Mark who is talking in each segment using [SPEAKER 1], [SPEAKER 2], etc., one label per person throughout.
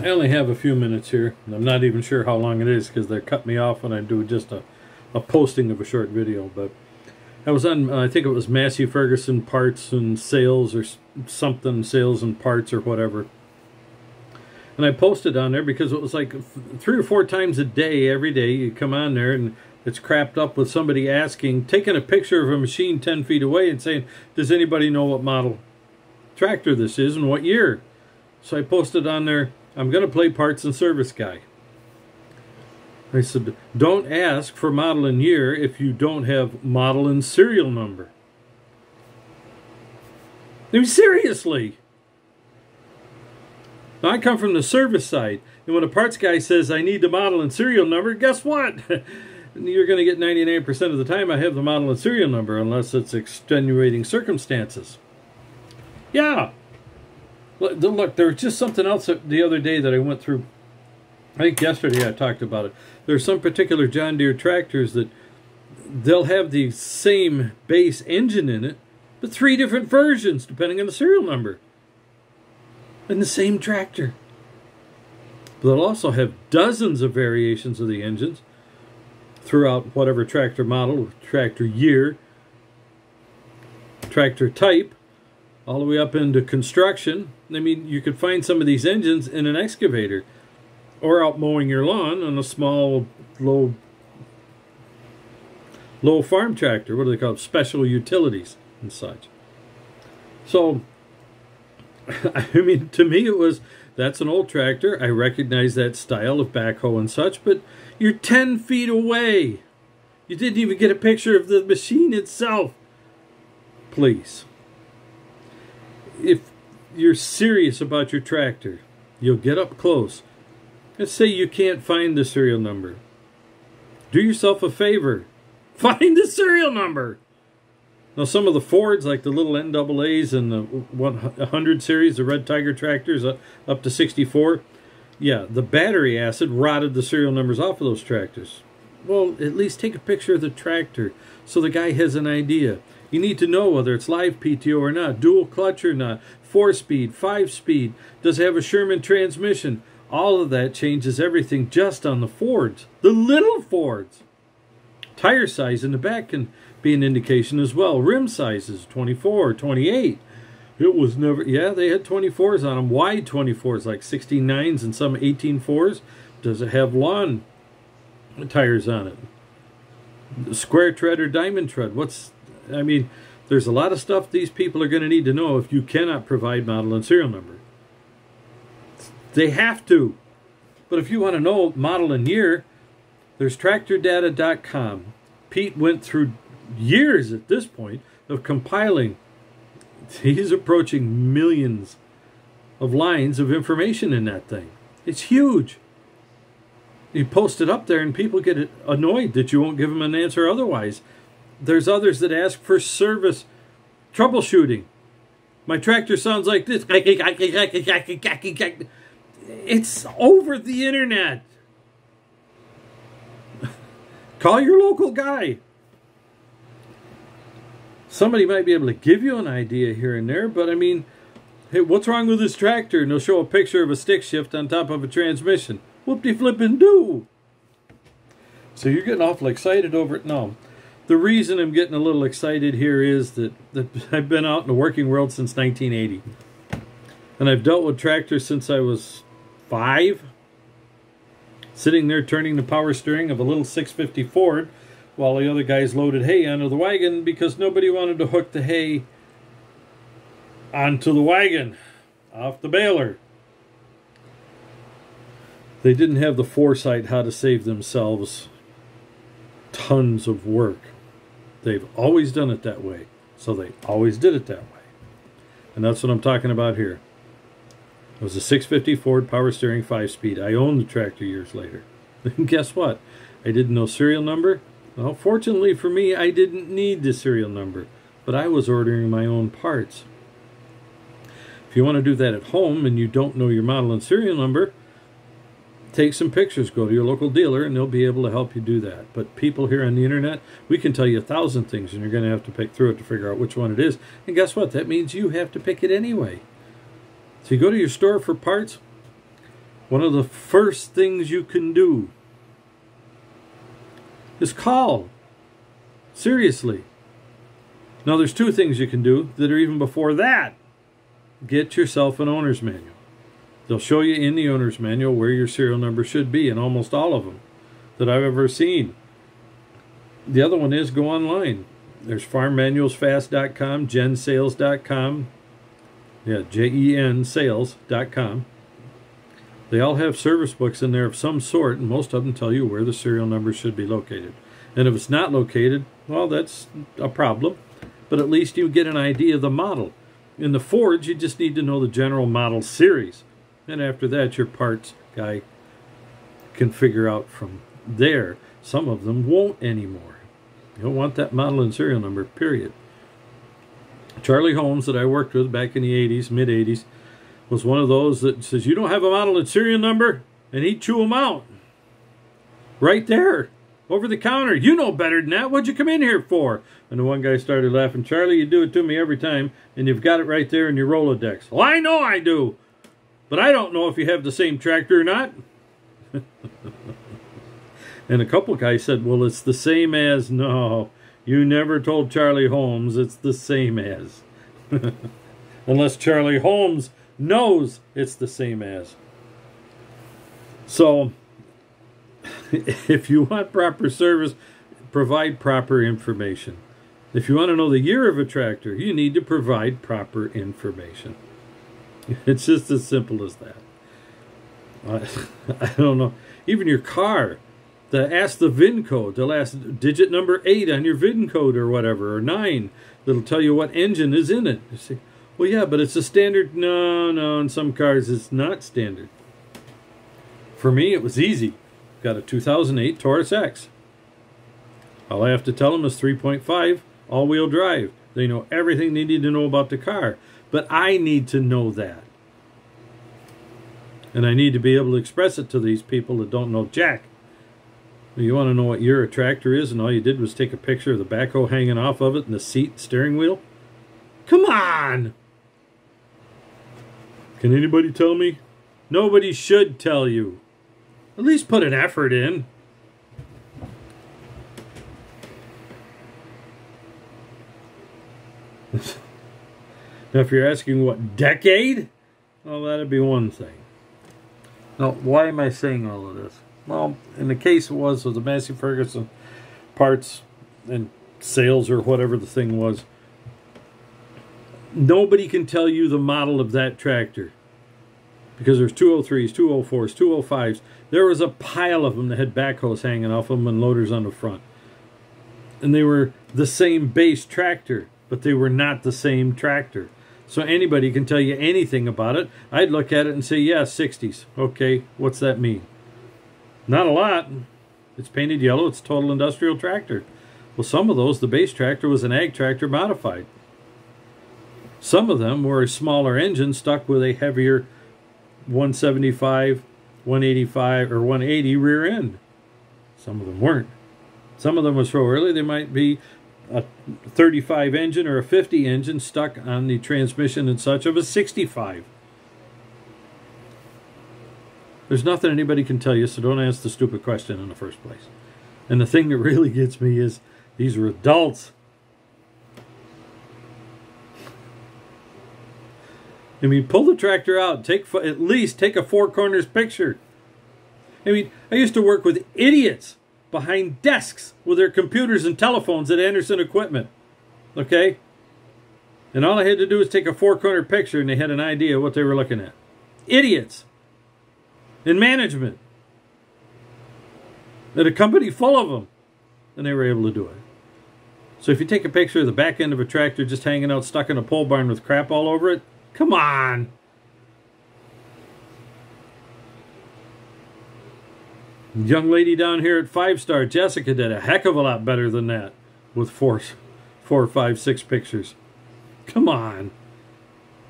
[SPEAKER 1] I only have a few minutes here. I'm not even sure how long it is because they cut me off when I do just a posting of a short video. But I was on, I think it was Massey Ferguson Parts and Sales or something, Sales and Parts or whatever. And I posted on there because it was like 3 or 4 times a day, every day, you come on there and it's crapped up with somebody asking, taking a picture of a machine 10 feet away and saying, does anybody know what model tractor this is and what year? So I posted on there, I'm going to play parts and service guy. I said, don't ask for model and year if you don't have model and serial number. I mean, seriously. Now, I come from the service side, and when a parts guy says I need the model and serial number, guess what? You're going to get 99% of the time I have the model and serial number, unless it's extenuating circumstances. Yeah. Look, there was just something else the other day that I went through. I think yesterday I talked about it. There's some particular John Deere tractors that they'll have the same base engine in it, but 3 different versions depending on the serial number. In the same tractor. But they'll also have dozens of variations of the engines throughout whatever tractor model, tractor year, tractor type, all the way up into construction. I mean, you could find some of these engines in an excavator or out mowing your lawn on a small, low farm tractor. What do they call it? Special utilities and such. So, I mean, to me it was, that's an old tractor. I recognize that style of backhoe and such, but you're 10 feet away. You didn't even get a picture of the machine itself. Please. If you're serious about your tractor, you'll get up close. Let's say you can't find the serial number. Do yourself a favor. Find the serial number. Now, some of the Fords, like the little NAAs and the 100 series, the Red Tiger tractors up to 64, yeah, the battery acid rotted the serial numbers off of those tractors. Well, at least take a picture of the tractor so the guy has an idea. You need to know whether it's live PTO or not, dual clutch or not, 4-speed, 5-speed, does it have a Sherman transmission? All of that changes everything just on the Fords, the little Fords. Tire size in the back can be an indication as well. Rim sizes, 24, 28. It was never, yeah, they had 24s on them, wide 24s, like 69s and some 18.4s. Does it have lawn tires on it? Square tread or diamond tread? I mean, there's a lot of stuff these people are going to need to know if you cannot provide model and serial number. They have to. But if you want to know model and year, there's tractordata.com. Pete went through years at this point of compiling. He's approaching millions of lines of information in that thing. It's huge. You post it up there and people get annoyed that you won't give them an answer otherwise. There's others that ask for service troubleshooting. My tractor sounds like this. It's over the internet. Call your local guy. Somebody might be able to give you an idea here and there, but I mean, hey, what's wrong with this tractor? And they'll show a picture of a stick shift on top of a transmission. Whoop-de-flippin'-doo. So you're getting awful excited over it? No. The reason I'm getting a little excited here is that I've been out in the working world since 1980. And I've dealt with tractors since I was 5. Sitting there turning the power steering of a little 650 Ford while the other guys loaded hay onto the wagon because nobody wanted to hook the hay onto the wagon off the baler. They didn't have the foresight how to save themselves tons of work. They've always done it that way, so they always did it that way. And that's what I'm talking about here. It was a 650 Ford power steering 5-speed. I owned the tractor years later. And guess what? I didn't know serial number. Well, fortunately for me, I didn't need the serial number, but I was ordering my own parts. If you want to do that at home and you don't know your model and serial number, take some pictures, go to your local dealer, and they'll be able to help you do that. But people here on the internet, we can tell you 1,000 things, and you're going to have to pick through it to figure out which one it is. And guess what? That means you have to pick it anyway. So you go to your store for parts, one of the first things you can do is call. Seriously. Now, there's two things you can do that are even before that. Get yourself an owner's manual. They'll show you in the owner's manual where your serial number should be in almost all of them that I've ever seen. The other one is go online. There's farmmanualsfast.com, gensales.com. Yeah, Jen sales.com. They all have service books in there of some sort, and most of them tell you where the serial number should be located. And if it's not located, well, that's a problem. But at least you get an idea of the model. In the Fords, you just need to know the general model series. And after that, your parts guy can figure out from there. Some of them won't anymore. You don't want that model and serial number, period. Charlie Holmes, that I worked with back in the 80s, mid-80s, was one of those that says, you don't have a model and serial number, and he'd chew them out. Right there, over the counter. You know better than that. What'd you come in here for? And the one guy started laughing. Charlie, you do it to me every time, and you've got it right there in your Rolodex. Well, I know I do, but I don't know if you have the same tractor or not. And a couple guys said, well, it's the same as. No, you never told Charlie Holmes it's the same as. Unless Charlie Holmes knows it's the same as. So, if you want proper service, provide proper information. If you want to know the year of a tractor, you need to provide proper information. It's just as simple as that. I don't know. Even your car. Ask the VIN code, the last digit number 8 on your VIN code or whatever, or 9. That'll tell you what engine is in it. You say, well, yeah, but it's a standard. No, in some cars it's not standard. For me, it was easy. Got a 2008 Taurus X. All I have to tell them is 3.5 all-wheel drive. They know everything they need to know about the car. But I need to know that. And I need to be able to express it to these people that don't know jack. You want to know what year a tractor is, and all you did was take a picture of the backhoe hanging off of it and the seat, steering wheel? Come on! Can anybody tell me? Nobody should tell you. At least put an effort in. Now, if you're asking what decade, well, that'd be one thing. Now, why am I saying all of this? Well, in the case it was of the Massey Ferguson parts and sales or whatever the thing was, nobody can tell you the model of that tractor. Because there's 203s, 204s, 205s. There was a pile of them that had backhoes hanging off them and loaders on the front. And they were the same base tractor, but they were not the same tractor. So anybody can tell you anything about it. I'd look at it and say, yeah, 60s. Okay, what's that mean? Not a lot. It's painted yellow. It's a total industrial tractor. Well, some of those, the base tractor was an ag tractor modified. Some of them were a smaller engine stuck with a heavier 175, 185, or 180 rear end. Some of them weren't. Some of them was so early they might be a 35 engine or a 50 engine stuck on the transmission and such of a 65. There's nothing anybody can tell you, so don't ask the stupid question in the first place. And the thing that really gets me is these are adults. I mean, pull the tractor out. At least take a four corners picture. I mean, I used to work with idiots behind desks with their computers and telephones at Anderson Equipment. Okay? And all I had to do was take a four-corner picture and they had an idea of what they were looking at. Idiots. In management. At a company full of them. And they were able to do it. So if you take a picture of the back end of a tractor just hanging out stuck in a pole barn with crap all over it, come on. Young lady down here at 5-Star, Jessica, did a heck of a lot better than that with 4, 5, 6 pictures. Come on.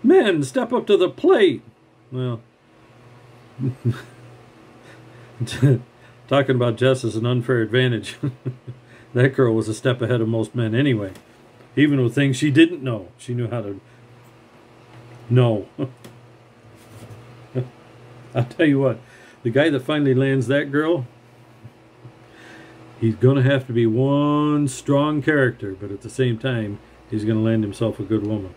[SPEAKER 1] Men, step up to the plate. Well, talking about Jess is an unfair advantage. That girl was a step ahead of most men anyway. Even with things she didn't know, she knew how to know. I'll tell you what, The guy that finally lands that girl, he's going to have to be one strong character, but at the same time, he's going to land himself a good woman.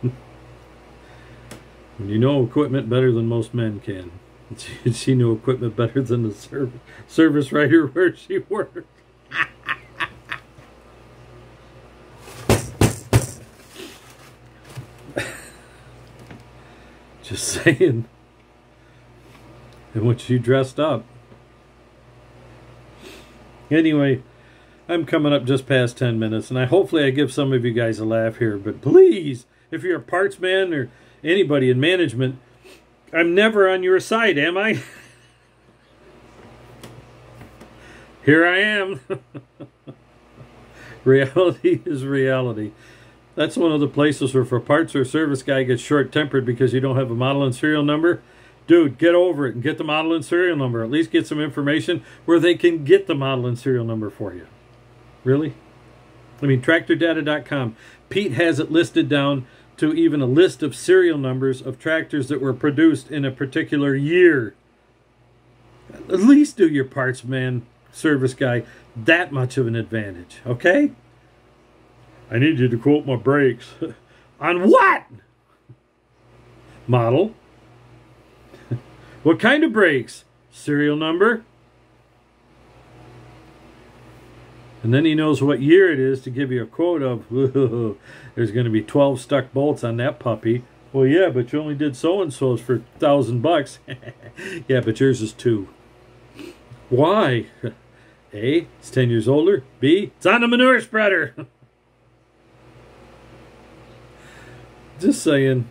[SPEAKER 1] And you know equipment better than most men can. She knew equipment better than the service writer where she worked. Just saying. And when she dressed up. Anyway, I'm coming up just past 10 minutes, and hopefully I give some of you guys a laugh here. But please, if you're a parts man or anybody in management, I'm never on your side, am I? Here I am. Reality is reality. That's one of the places where if a parts or service guy gets short-tempered because you don't have a model and serial number, dude, get over it and get the model and serial number. At least get some information where they can get the model and serial number for you. Really? I mean, TractorData.com. Pete has it listed down to even a list of serial numbers of tractors that were produced in a particular year. At least do your parts man, service guy, that much of an advantage, okay? I need you to quote my brakes. On what? Model. What kind of brakes? Serial number. And then he knows what year it is to give you a quote of, there's going to be 12 stuck bolts on that puppy. Well, yeah, but you only did so-and-so's for $1,000. Yeah, but yours is 2. Why? A, it's 10 years older. B, it's on the manure spreader. Just saying.